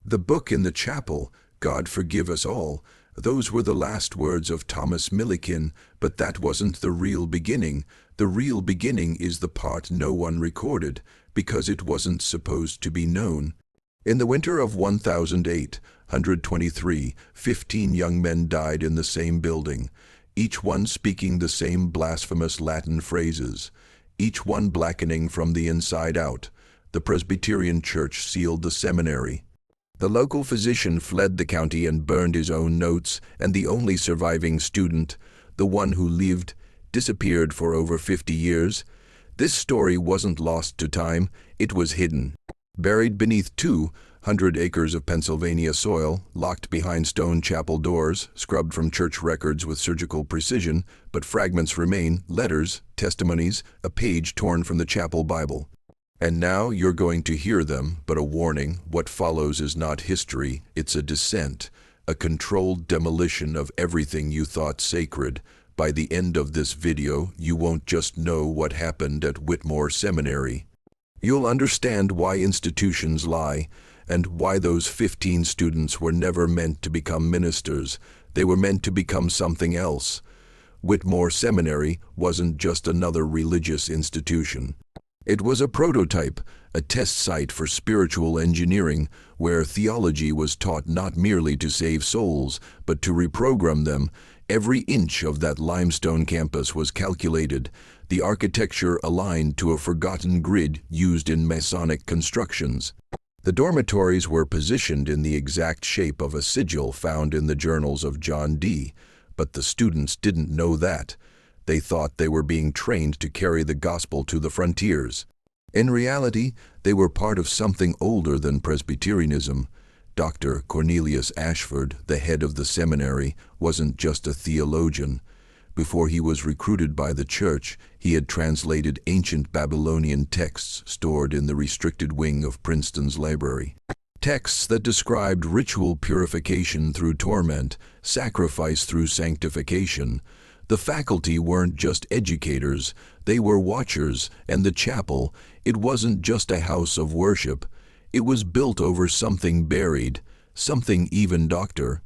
The book in the chapel, God Forgive Us All, those were the last words of Thomas Millikin, but that wasn't the real beginning. The real beginning is the part no one recorded, because it wasn't supposed to be known. In the winter of 1823, 15 young men died in the same building, each one speaking the same blasphemous Latin phrases, each one blackening from the inside out. The Presbyterian Church sealed the seminary. The local physician fled the county and burned his own notes, and the only surviving student, the one who lived, disappeared for over 50 years. This story wasn't lost to time, it was hidden. Buried beneath 200 acres of Pennsylvania soil, locked behind stone chapel doors, scrubbed from church records with surgical precision, but fragments remain, letters, testimonies, a page torn from the chapel Bible. And now you're going to hear them, but a warning, what follows is not history, it's a descent, a controlled demolition of everything you thought sacred. By the end of this video, you won't just know what happened at Whitmore Seminary. You'll understand why institutions lie, and why those 15 students were never meant to become ministers. They were meant to become something else. Whitmore Seminary wasn't just another religious institution. It was a prototype, a test site for spiritual engineering, where theology was taught not merely to save souls, but to reprogram them. Every inch of that limestone campus was calculated, the architecture aligned to a forgotten grid used in Masonic constructions. The dormitories were positioned in the exact shape of a sigil found in the journals of John Dee, but the students didn't know that. They thought they were being trained to carry the gospel to the frontiers. In reality, they were part of something older than Presbyterianism. Dr. Cornelius Ashford, the head of the seminary, wasn't just a theologian. Before he was recruited by the church, he had translated ancient Babylonian texts stored in the restricted wing of Princeton's library. Texts that described ritual purification through torment, sacrifice through sanctification. The faculty weren't just educators, they were watchers, and the chapel, it wasn't just a house of worship. It was built over something buried, something even Dr.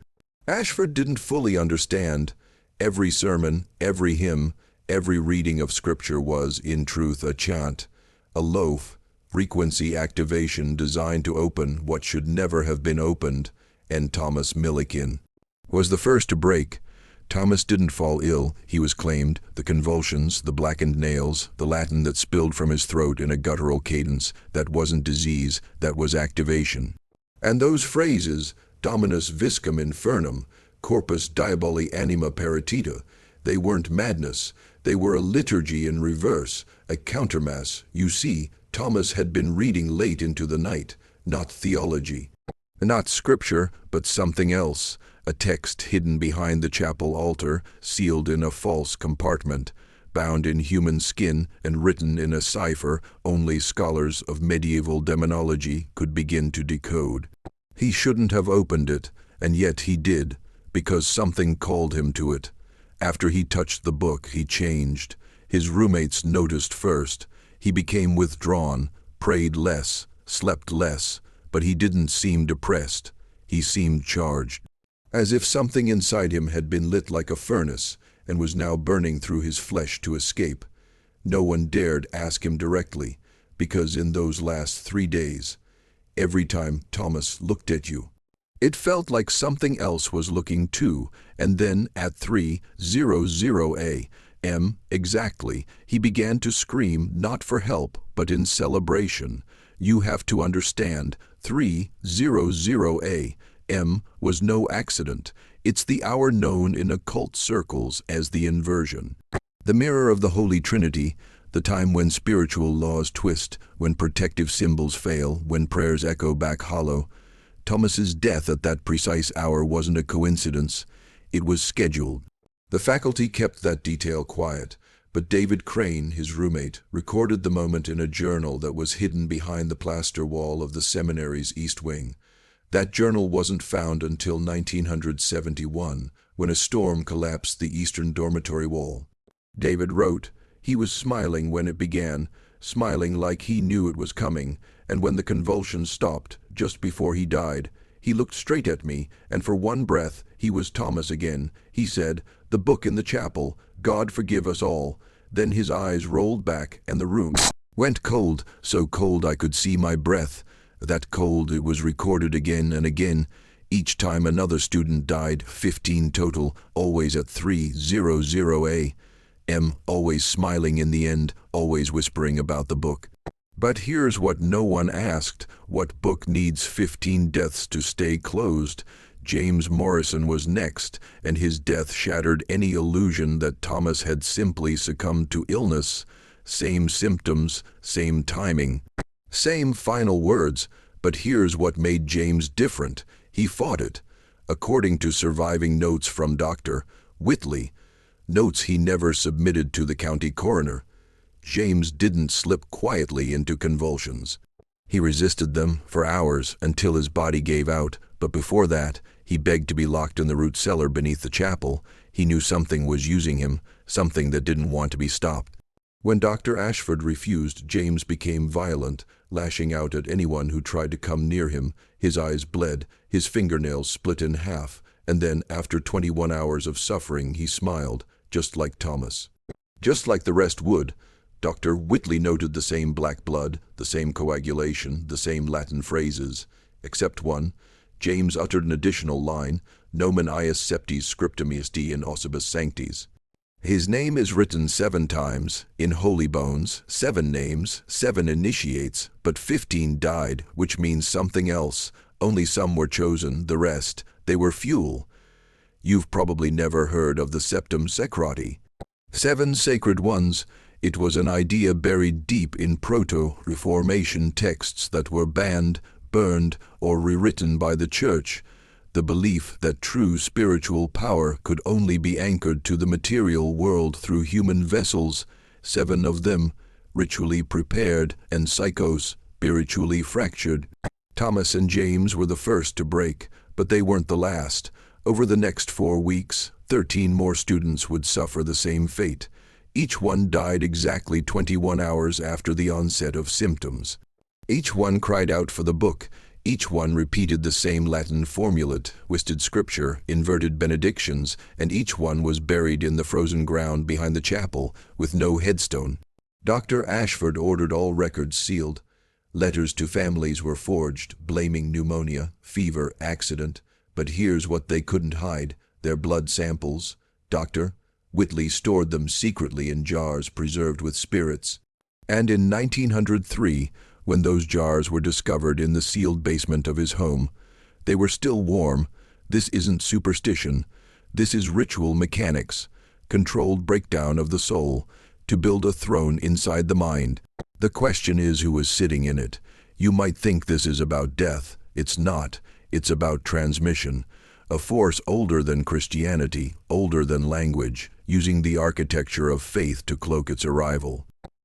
Ashford didn't fully understand. Every sermon, every hymn, every reading of Scripture was, in truth, a chant, a loaf, frequency activation designed to open what should never have been opened, and Thomas Millikin was the first to break. Thomas didn't fall ill, he was claimed, the convulsions, the blackened nails, the Latin that spilled from his throat in a guttural cadence, that wasn't disease, that was activation. And those phrases, Dominus viscum infernum, corpus diaboli anima paritita, they weren't madness, they were a liturgy in reverse, a countermass. You see, Thomas had been reading late into the night, not theology, not scripture, but something else. A text hidden behind the chapel altar, sealed in a false compartment, bound in human skin and written in a cipher only scholars of medieval demonology could begin to decode. He shouldn't have opened it, and yet he did, because something called him to it. After he touched the book, he changed. His roommates noticed first. He became withdrawn, prayed less, slept less, but he didn't seem depressed. He seemed charged, as if something inside him had been lit like a furnace and was now burning through his flesh to escape. No one dared ask him directly, because in those last 3 days, every time Thomas looked at you, it felt like something else was looking too, and then at 3:00 a.m. exactly, he began to scream, not for help, but in celebration. You have to understand, 3:00 a.m. was no accident. It's the hour known in occult circles as the inversion. The mirror of the Holy Trinity, the time when spiritual laws twist, when protective symbols fail, when prayers echo back hollow. Thomas's death at that precise hour wasn't a coincidence. It was scheduled. The faculty kept that detail quiet, but David Crane, his roommate, recorded the moment in a journal that was hidden behind the plaster wall of the seminary's east wing. That journal wasn't found until 1971, when a storm collapsed the eastern dormitory wall. David wrote, he was smiling when it began, smiling like he knew it was coming, and when the convulsions stopped, just before he died, He looked straight at me, and for one breath, he was Thomas again. He said, "The book in the chapel, God forgive us all." Then his eyes rolled back, and the room went cold, so cold I could see my breath. That cold it was recorded again and again. Each time another student died, 15 total, always at 300 a.m., always smiling in the end, always whispering about the book. But here's what no one asked: what book needs 15 deaths to stay closed? James Morrison was next, and his death shattered any illusion that Thomas had simply succumbed to illness. Same symptoms, same timing, same final words, but here's what made James different. He fought it. According to surviving notes from Dr. Whitley, notes he never submitted to the county coroner, James didn't slip quietly into convulsions. He resisted them for hours until his body gave out, but before that, he begged to be locked in the root cellar beneath the chapel. He knew something was using him, something that didn't want to be stopped. When Dr. Ashford refused, James became violent, lashing out at anyone who tried to come near him. His eyes bled, his fingernails split in half, and then, after 21 hours of suffering, he smiled, just like Thomas. Just like the rest would. Dr. Whitley noted the same black blood, the same coagulation, the same Latin phrases. Except one. James uttered an additional line, "Nomen ius septis scriptum est in ossibus sanctis." His name is written 7 times, in holy bones, 7 names, 7 initiates, but 15 died, which means something else. Only some were chosen, the rest, they were fuel. You've probably never heard of the septum secreti. 7 sacred ones. It was an idea buried deep in proto-Reformation texts that were banned, burned, or rewritten by the Church. The belief that true spiritual power could only be anchored to the material world through human vessels, 7 of them, ritually prepared, and psychos, spiritually fractured. Thomas and James were the first to break, but they weren't the last. Over the next 4 weeks, 13 more students would suffer the same fate. Each one died exactly 21 hours after the onset of symptoms. Each one cried out for the book. Each one repeated the same Latin formula, twisted scripture, inverted benedictions, and each one was buried in the frozen ground behind the chapel, with no headstone. Dr. Ashford ordered all records sealed. Letters to families were forged, blaming pneumonia, fever, accident. But here's what they couldn't hide: their blood samples. Dr. Whitley stored them secretly in jars preserved with spirits. And in 1903, when those jars were discovered in the sealed basement of his home, they were still warm. This isn't superstition. This is ritual mechanics, controlled breakdown of the soul, to build a throne inside the mind. The question is who is sitting in it. You might think this is about death. It's not. It's about transmission. A force older than Christianity, older than language, using the architecture of faith to cloak its arrival.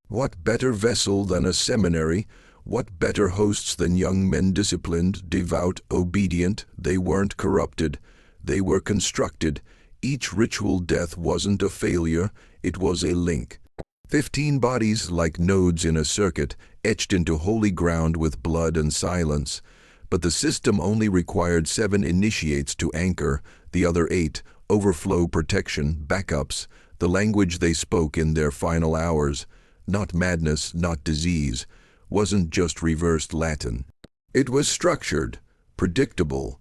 What better vessel than a seminary? What better hosts than young men disciplined, devout, obedient? They weren't corrupted. They were constructed. Each ritual death wasn't a failure, it was a link. 15 bodies like nodes in a circuit, etched into holy ground with blood and silence. But the system only required 7 initiates to anchor, the other 8, overflow protection, backups, the language they spoke in their final hours. Not madness, not disease. Wasn't just reversed Latin. It was structured, predictable.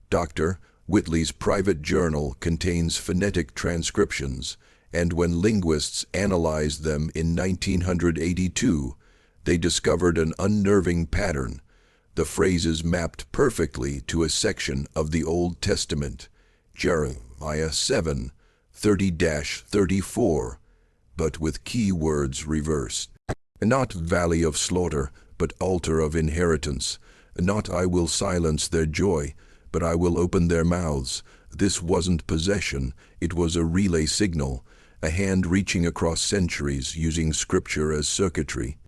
Dr. Whitley's private journal contains phonetic transcriptions, and when linguists analyzed them in 1982, they discovered an unnerving pattern. The phrases mapped perfectly to a section of the Old Testament, Jeremiah 7, 30-34, but with key words reversed. Not valley of slaughter, but altar of inheritance. Not I will silence their joy, but I will open their mouths. This wasn't possession, it was a relay signal, a hand reaching across centuries using scripture as circuitry.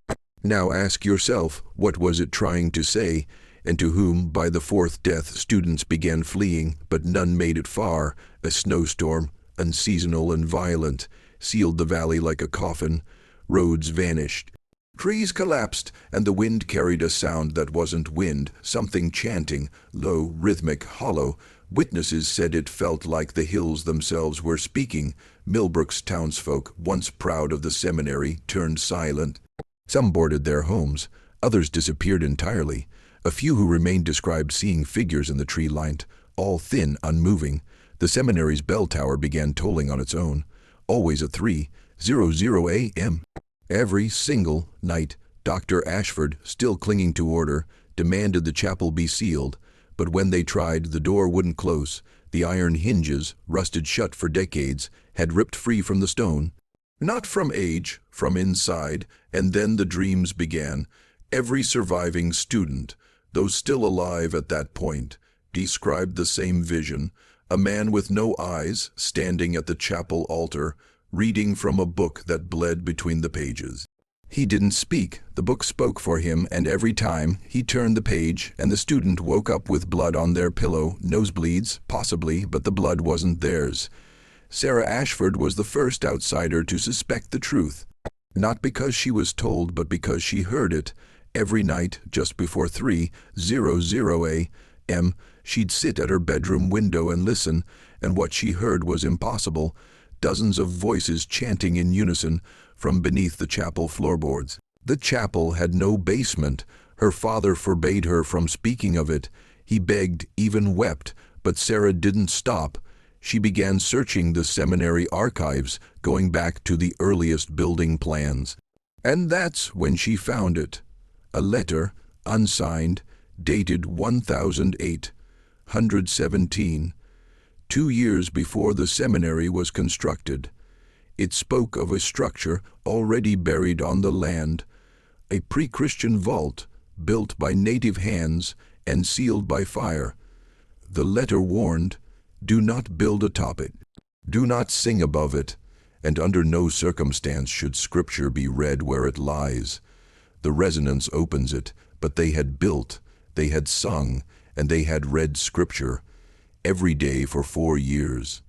Now ask yourself, what was it trying to say, and to whom? By the 4th death students began fleeing, but none made it far. A snowstorm, unseasonal and violent, sealed the valley like a coffin. Roads vanished. Trees collapsed, and the wind carried a sound that wasn't wind, something chanting, low, rhythmic, hollow. Witnesses said it felt like the hills themselves were speaking. Millbrook's townsfolk, once proud of the seminary, turned silent. Some boarded their homes, others disappeared entirely. A few who remained described seeing figures in the tree line, all thin, unmoving. The seminary's bell tower began tolling on its own, always at 3:00 a.m. Every single night. Dr. Ashford, still clinging to order, demanded the chapel be sealed, but when they tried, the door wouldn't close. The iron hinges, rusted shut for decades, had ripped free from the stone. Not from age, from inside, and then the dreams began. Every surviving student, those still alive at that point, described the same vision. A man with no eyes, standing at the chapel altar, reading from a book that bled between the pages. He didn't speak, the book spoke for him, and every time he turned the page and the student woke up with blood on their pillow, nosebleeds, possibly, but the blood wasn't theirs. Sarah Ashford was the first outsider to suspect the truth. Not because she was told, but because she heard it. Every night, just before 3:00 a.m., she'd sit at her bedroom window and listen, and what she heard was impossible. Dozens of voices chanting in unison from beneath the chapel floorboards. The chapel had no basement. Her father forbade her from speaking of it. He begged, even wept, but Sarah didn't stop. She began searching the seminary archives, going back to the earliest building plans. And that's when she found it. A letter, unsigned, dated 1817, 2 years before the seminary was constructed. It spoke of a structure already buried on the land, a pre-Christian vault built by native hands and sealed by fire. The letter warned, do not build atop it, do not sing above it, and under no circumstance should Scripture be read where it lies. The resonance opens it, but they had built, they had sung, and they had read Scripture every day for 4 years.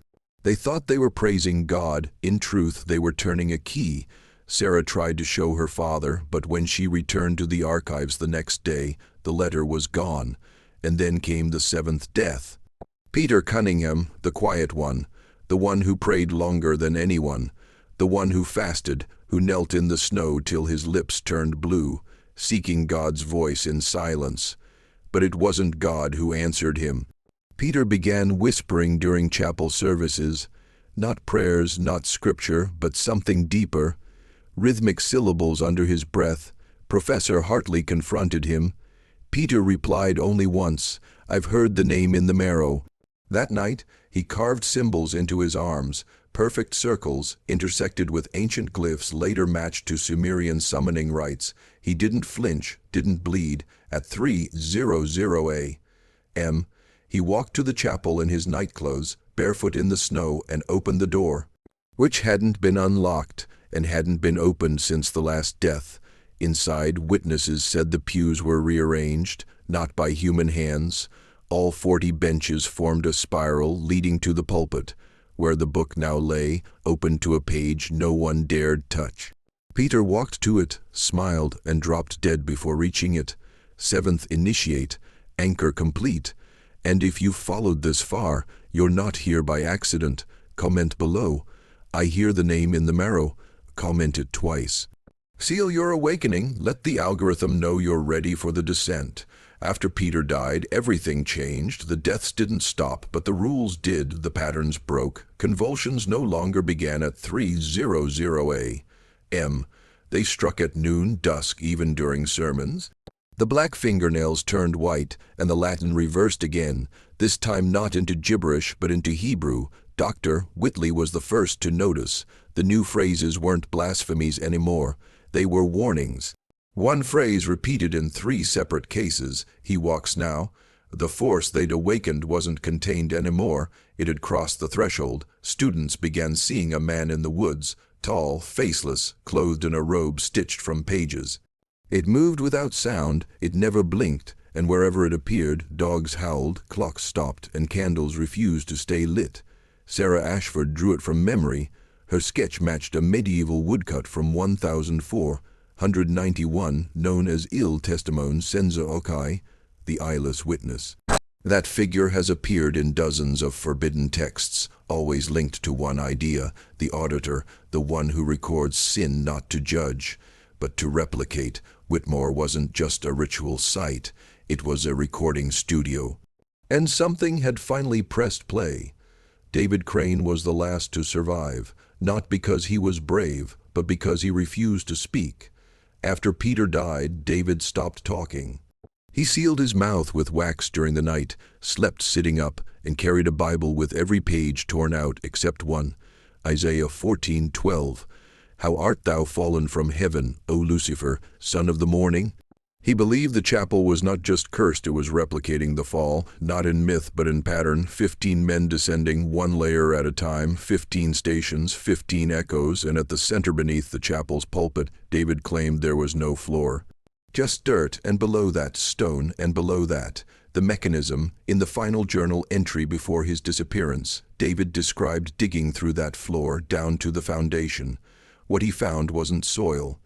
They thought they were praising God. In truth, they were turning a key. Sarah tried to show her father, but when she returned to the archives the next day, the letter was gone. And then came the seventh death. Peter Cunningham, the quiet one, the one who prayed longer than anyone, the one who fasted, who knelt in the snow till his lips turned blue, seeking God's voice in silence. But it wasn't God who answered him. Peter began whispering during chapel services, not prayers, not scripture, but something deeper, rhythmic syllables under his breath. Professor Hartley confronted him. Peter replied only once, I've heard the name in the marrow. That night, he carved symbols into his arms, perfect circles intersected with ancient glyphs later matched to Sumerian summoning rites. He didn't flinch, didn't bleed. At 3:00 a.m., he walked to the chapel in his nightclothes, barefoot in the snow, and opened the door, which hadn't been unlocked and hadn't been opened since the last death. Inside, witnesses said the pews were rearranged, not by human hands. All 40 benches formed a spiral leading to the pulpit, where the book now lay, open to a page no one dared touch. Peter walked to it, smiled, and dropped dead before reaching it. Seventh initiate, anchor complete. And if you've followed this far, you're not here by accident. Comment below. I hear the name in the marrow. Comment it twice. Seal your awakening. Let the algorithm know you're ready for the descent. After Peter died, everything changed. The deaths didn't stop, but the rules did. The patterns broke. Convulsions no longer began at 3:00 a.m. They struck at noon, dusk, even during sermons. The black fingernails turned white, and the Latin reversed again, this time not into gibberish but into Hebrew. Dr. Whitley was the first to notice. The new phrases weren't blasphemies anymore. They were warnings. One phrase repeated in 3 separate cases, he walks now. The force they'd awakened wasn't contained anymore. It had crossed the threshold. Students began seeing a man in the woods, tall, faceless, clothed in a robe stitched from pages. It moved without sound, it never blinked, and wherever it appeared, dogs howled, clocks stopped, and candles refused to stay lit. Sarah Ashford drew it from memory. Her sketch matched a medieval woodcut from 1400 191, known as Il Testimone Senza Occhi, the eyeless witness. That figure has appeared in dozens of forbidden texts, always linked to one idea: the auditor, the one who records sin not to judge, but to replicate. Whitmore wasn't just a ritual site, it was a recording studio. And something had finally pressed play. David Crane was the last to survive, not because he was brave, but because he refused to speak. After Peter died, David stopped talking. He sealed his mouth with wax during the night, slept sitting up, and carried a Bible with every page torn out except one, Isaiah 14:12. How art thou fallen from heaven, O Lucifer, son of the morning? He believed the chapel was not just cursed, it was replicating the fall, not in myth but in pattern. 15 men descending, one layer at a time, 15 stations, 15 echoes, and at the center beneath the chapel's pulpit, David claimed there was no floor. Just dirt, and below that, stone, and below that, the mechanism. In the final journal entry before his disappearance, David described digging through that floor down to the foundation. What he found wasn't soil.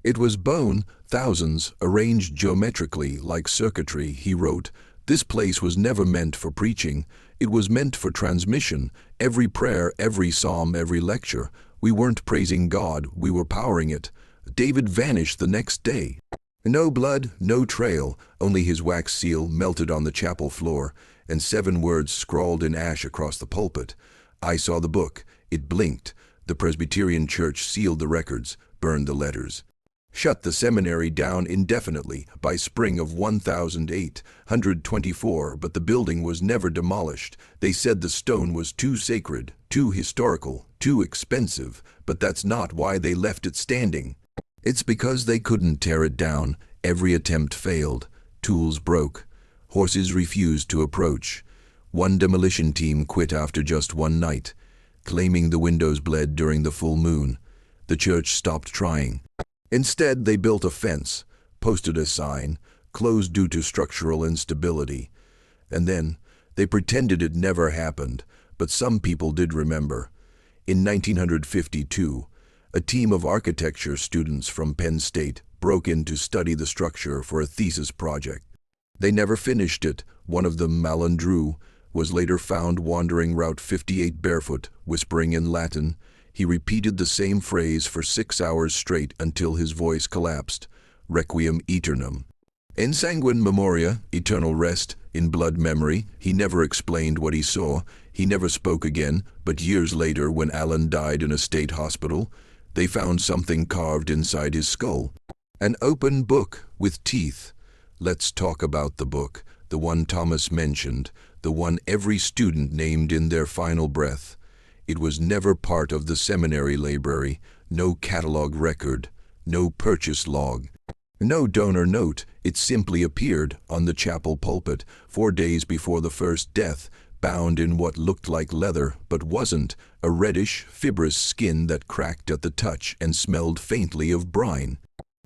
It was bone, thousands, arranged geometrically like circuitry. He wrote, "This place was never meant for preaching. It was meant for transmission. Every prayer, every psalm, every lecture. We weren't praising God, we were powering it." David vanished the next day. No blood, no trail, only his wax seal melted on the chapel floor, and 7 words scrawled in ash across the pulpit. I saw the book. It blinked. The Presbyterian Church sealed the records, burned the letters, shut the seminary down indefinitely by spring of 1824, but the building was never demolished. They said the stone was too sacred, too historical, too expensive, but that's not why they left it standing. It's because they couldn't tear it down. Every attempt failed. Tools broke. Horses refused to approach. One demolition team quit after just one night, claiming the windows bled during the full moon. The church stopped trying. Instead, they built a fence, posted a sign, closed due to structural instability. And then, they pretended it never happened, but some people did remember. In 1952, a team of architecture students from Penn State broke in to study the structure for a thesis project. They never finished it. One of them, Malandrew, was later found wandering Route 58 barefoot, whispering in Latin. He repeated the same phrase for 6 hours straight until his voice collapsed. Requiem aeternam. In sanguine memoria, eternal rest. In blood memory, he never explained what he saw. He never spoke again, but years later, when Alan died in a state hospital, they found something carved inside his skull. An open book with teeth. Let's talk about the book, the one Thomas mentioned, the one every student named in their final breath. It was never part of the seminary library, no catalog record, no purchase log, no donor note. It simply appeared on the chapel pulpit 4 days before the first death, bound in what looked like leather but wasn't, a reddish, fibrous skin that cracked at the touch and smelled faintly of brine.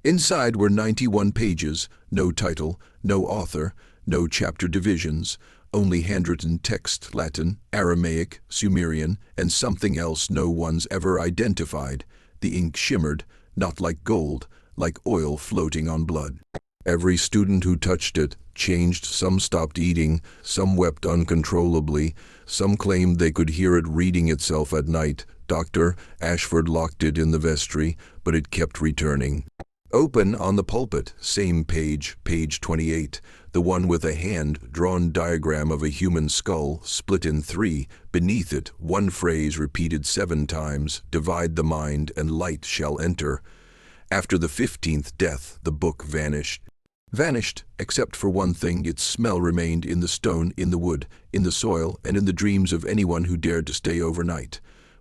Inside were 91 pages, no title, no author, no chapter divisions, only handwritten text, Latin, Aramaic, Sumerian, and something else no one's ever identified. The ink shimmered, not like gold, like oil floating on blood. Every student who touched it changed. Some stopped eating, some wept uncontrollably, some claimed they could hear it reading itself at night. Dr. Ashford locked it in the vestry, but it kept returning. Open on the pulpit, same page, page 28, the one with a hand-drawn diagram of a human skull split in 3. Beneath it, one phrase repeated 7 times, "Divide the mind and light shall enter." After the 15th death, the book vanished. Vanished, except for one thing: its smell remained in the stone, in the wood, in the soil, and in the dreams of anyone who dared to stay overnight.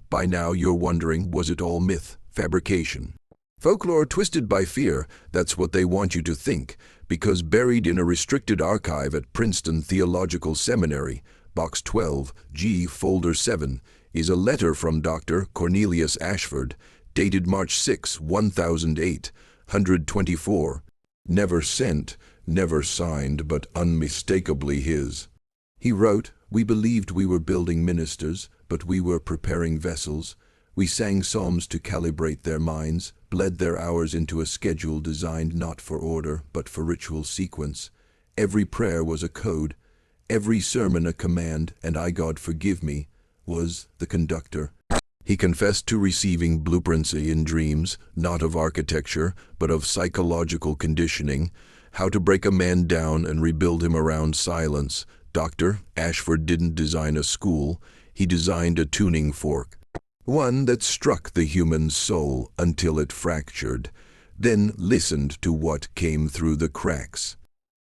By now you're wondering, was it all myth, fabrication? Folklore twisted by fear, that's what they want you to think, because buried in a restricted archive at Princeton Theological Seminary, Box 12, G, Folder 7, is a letter from Dr. Cornelius Ashford, dated March 6, 1008, 124. Never sent, never signed, but unmistakably his. He wrote, "We believed we were building ministers, but we were preparing vessels. We sang psalms to calibrate their minds, bled their hours into a schedule designed not for order, but for ritual sequence. Every prayer was a code, every sermon a command, and I, God forgive me, was the conductor. He confessed to receiving blueprints in dreams, not of architecture, but of psychological conditioning, how to break a man down and rebuild him around silence. Dr. Ashford didn't design a school, he designed a tuning fork. One that struck the human soul until it fractured, then listened to what came through the cracks.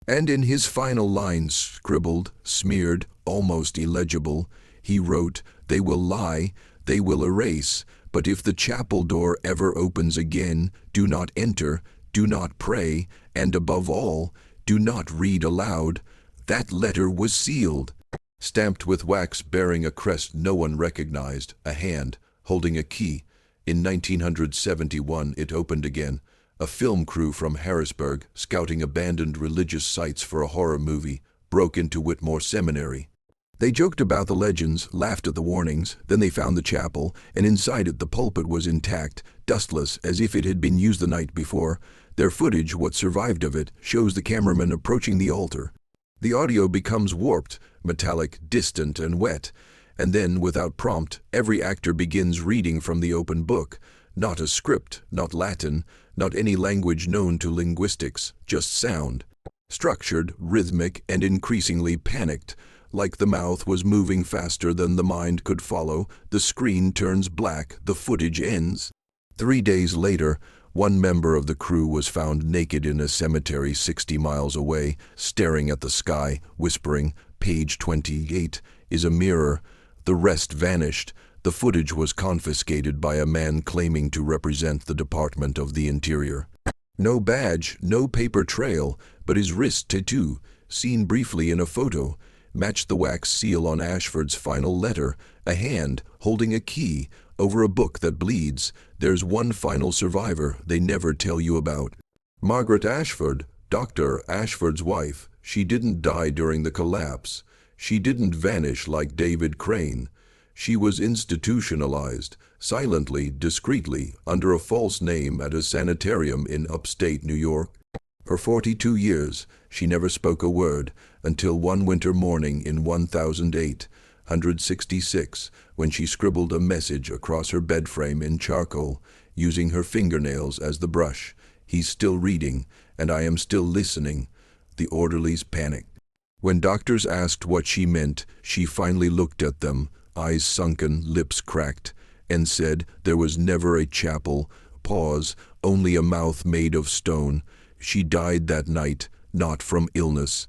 And in his final lines, scribbled, smeared, almost illegible, he wrote, "They will lie, they will erase, but if the chapel door ever opens again, do not enter, do not pray, and above all, do not read aloud." That letter was sealed, stamped with wax bearing a crest no one recognized, a hand holding a key. In 1971 it opened again. A film crew from Harrisburg, scouting abandoned religious sites for a horror movie, broke into Whitmore Seminary. They joked about the legends, laughed at the warnings, then they found the chapel, and inside it the pulpit was intact, dustless as if it had been used the night before. Their footage, what survived of it, shows the cameraman approaching the altar. The audio becomes warped, metallic, distant, and wet, and then, without prompt, every actor begins reading from the open book. Not a script, not Latin, not any language known to linguistics, just sound. Structured, rhythmic, and increasingly panicked. Like the mouth was moving faster than the mind could follow, the screen turns black, the footage ends. 3 days later, one member of the crew was found naked in a cemetery 60 miles away, staring at the sky, whispering, "Page 28 is a mirror." The rest vanished. The footage was confiscated by a man claiming to represent the Department of the Interior. No badge, no paper trail, but his wrist tattoo, seen briefly in a photo, matched the wax seal on Ashford's final letter, a hand holding a key over a book that bleeds. There's one final survivor they never tell you about. Margaret Ashford, Dr. Ashford's wife. She didn't die during the collapse. She didn't vanish like David Crane. She was institutionalized, silently, discreetly, under a false name at a sanitarium in upstate New York. For 42 years, she never spoke a word, until one winter morning in 1866, when she scribbled a message across her bed frame in charcoal, using her fingernails as the brush. "He's still reading, and I am still listening." The orderlies panicked. When doctors asked what she meant, she finally looked at them, eyes sunken, lips cracked, and said, "There was never a chapel." Pause, only a mouth made of stone. She died that night, not from illness,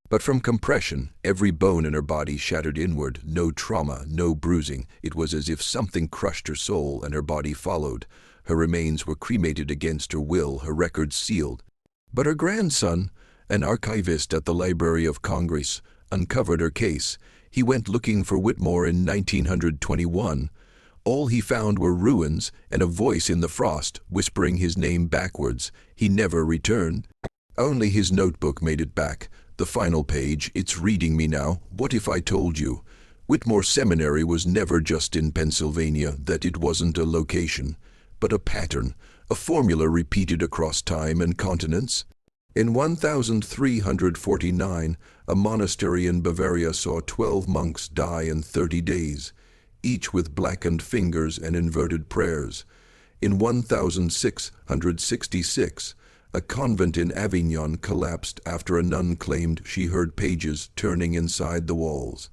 but from compression. Every bone in her body shattered inward, no trauma, no bruising. It was as if something crushed her soul and her body followed. Her remains were cremated against her will, her records sealed. But her grandson, an archivist at the Library of Congress, uncovered her case. He went looking for Whitmore in 1921. All he found were ruins and a voice in the frost whispering his name backwards. He never returned. Only his notebook made it back. The final page, "It's reading me now. What if I told you?" Whitmore Seminary was never just in Pennsylvania, that it wasn't a location, but a pattern, a formula repeated across time and continents. In 1349, a monastery in Bavaria saw 12 monks die in 30 days, each with blackened fingers and inverted prayers. In 1666, a convent in Avignon collapsed after a nun claimed she heard pages turning inside the walls.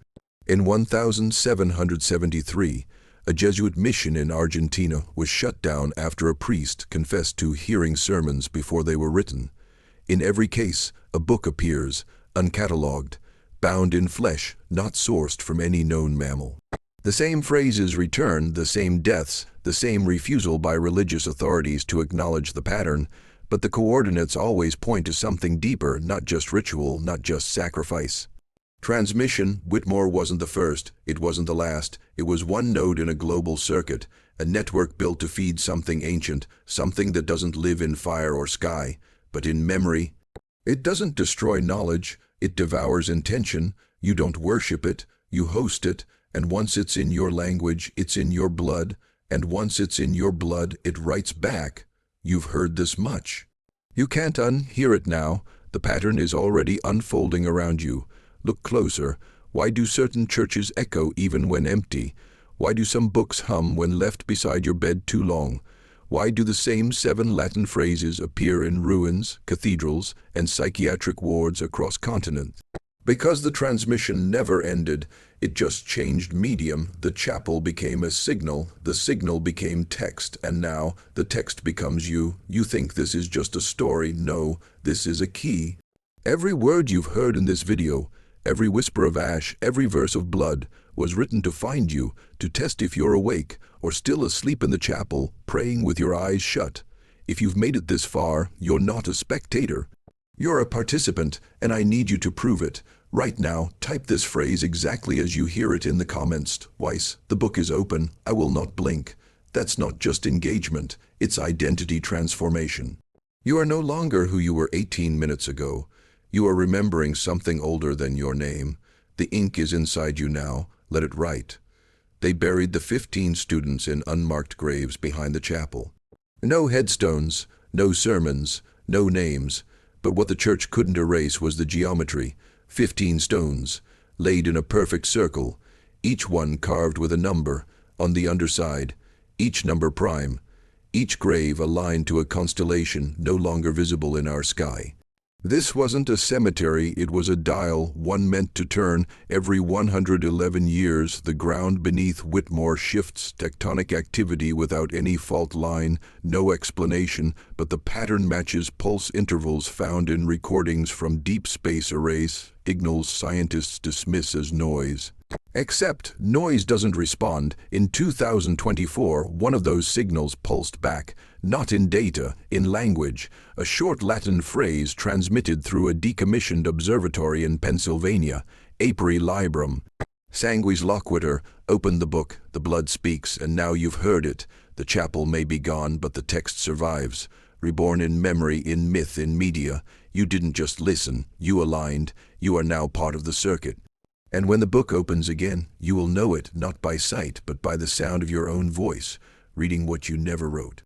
In 1773, a Jesuit mission in Argentina was shut down after a priest confessed to hearing sermons before they were written. In every case, a book appears, uncatalogued, bound in flesh, not sourced from any known mammal. The same phrases return, the same deaths, the same refusal by religious authorities to acknowledge the pattern, but the coordinates always point to something deeper, not just ritual, not just sacrifice. Transmission, Whitmore wasn't the first, it wasn't the last, it was one node in a global circuit, a network built to feed something ancient, something that doesn't live in fire or sky, but in memory. It doesn't destroy knowledge, it devours intention. You don't worship it, you host it, and once it's in your language, it's in your blood, And once it's in your blood, it writes back, "You've heard this much." You can't unhear it now. The pattern is already unfolding around you. Look closer. Why do certain churches echo even when empty? Why do some books hum when left beside your bed too long? Why do the same 7 Latin phrases appear in ruins, cathedrals, and psychiatric wards across continents? Because the transmission never ended, it just changed medium. The chapel became a signal, the signal became text, and now the text becomes you. You think this is just a story. No, this is a key. Every word you've heard in this video, every whisper of ash, every verse of blood, was written to find you, to test if you're awake or still asleep in the chapel, praying with your eyes shut. If you've made it this far, you're not a spectator. You're a participant, and I need you to prove it. Right now, type this phrase exactly as you hear it in the comments. Twice. The book is open. I will not blink. That's not just engagement. It's identity transformation. You are no longer who you were 18 minutes ago. You are remembering something older than your name. The ink is inside you now. Let it write. They buried the 15 students in unmarked graves behind the chapel. No headstones, no sermons, no names. But what the church couldn't erase was the geometry. 15 stones, laid in a perfect circle, each one carved with a number on the underside, each number prime, each grave aligned to a constellation no longer visible in our sky. This wasn't a cemetery, it was a dial, one meant to turn every 111 years. The ground beneath Whitmore shifts, tectonic activity without any fault line, no explanation, but the pattern matches pulse intervals found in recordings from deep space arrays. Signals scientists dismiss as noise. Except noise doesn't respond. In 2024, one of those signals pulsed back, not in data, in language, a short Latin phrase transmitted through a decommissioned observatory in Pennsylvania, Apri Librum. Sanguis loquitur, open the book, the blood speaks, and now you've heard it. The chapel may be gone, but the text survives. Reborn in memory, in myth, in media. You didn't just listen, you aligned. You are now part of the circuit. And when the book opens again, you will know it, not by sight, but by the sound of your own voice, reading what you never wrote.